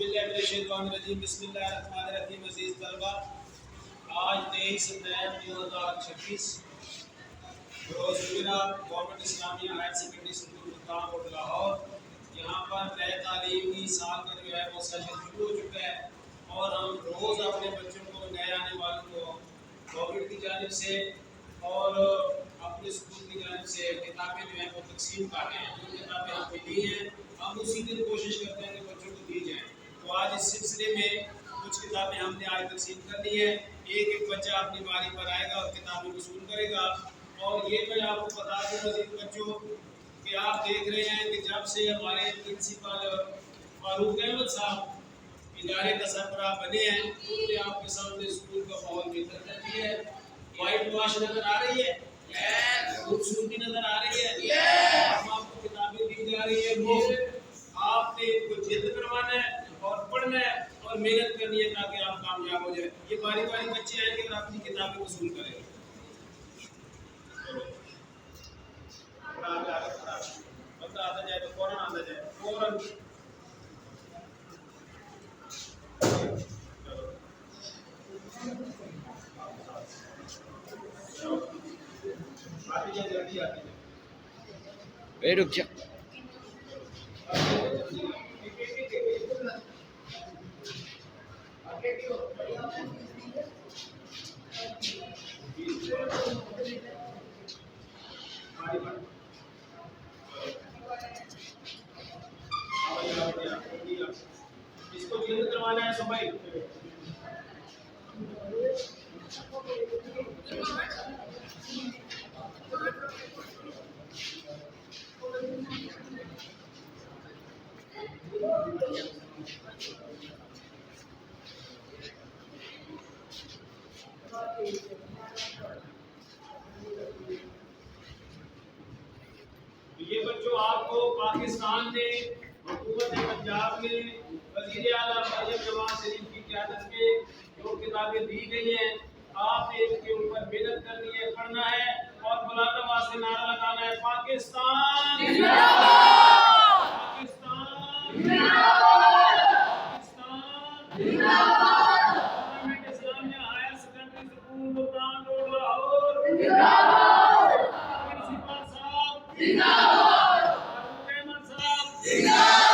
बिस्मिल्लाहिर्रहमानिर्रहीम बिस्मिल्लाहिर्रहमानिर्रहीम। अज़ीज़ तलबा, आज 23 अप्रैल 2026 रोज़ जुमेरात government Islamia higher secondary school Multan road Lahore, यहाँ पर नए तालीमी साल का जो है वो सेशन शुरू हो चुका है और हम रोज़ अपने बच्चों को, नए आने वालों को गवर्नमेंट की जानिब से और अपने स्कूल की जानिब से किताबें जो है वो तकसीम कर रहे हैं। जो किताबें हमें दी हैं हम उसी दिन कोशिश करते हैं कि बच्चों को दी जाए। तो आज इस सिलसिले में कुछ किताबें हमने आज तकसीम कर दी है। एक एक बच्चा अपनी बारी पर आएगा और किताबें वसूल करेगा। और ये मैं आपको बता दूँ अजीज बच्चों कि आप देख रहे हैं कि जब से हमारे प्रिंसिपल फारूक अहमद साहब इदारे का सरबराह बने हैं, उन्होंने आपके सामने स्कूल का माहौल बेहतर कर दिया है। वाइट वॉश नजर आ रही है, खूबसूरती नजर आ रही है, हम आपको किताबें दी जा रही है, वो आपने इनको जिद करवाना है और पढ़ना है और मेहनत करनी है ताकि आप कामयाब हो जाए। ये बारी बारी बच्चे आएंगे और अपनी किताबें वसूल करेंगे। बंदा आता जाए तो फौरन आता जाए, फौरन। आती जाए, जल्दी आती जाए। रुक जा। इसको जिद करवाना है सब भाई। ये बच्चों आपको पाकिस्तान ने, हुकूमत पंजाब ने, वज़ीर आला मरियम नवाज शरीफ की क़यादत में जो किताबें दी गई हैं, आपने इनके ऊपर मेहनत करनी है, पढ़ना है और बुलंद आवाज़ से नारा लगाना है, पाकिस्तान जिंदाबाद, पाकिस्तान जिंदाबाद, पाकिस्तान जिंदाबाद। Government Islamia higher secondary school Multan road Lahore जिंदाबाद, प्रिंसिपल साहब जिंदाबाद, फारूक अहमद साहब जिंदाबाद।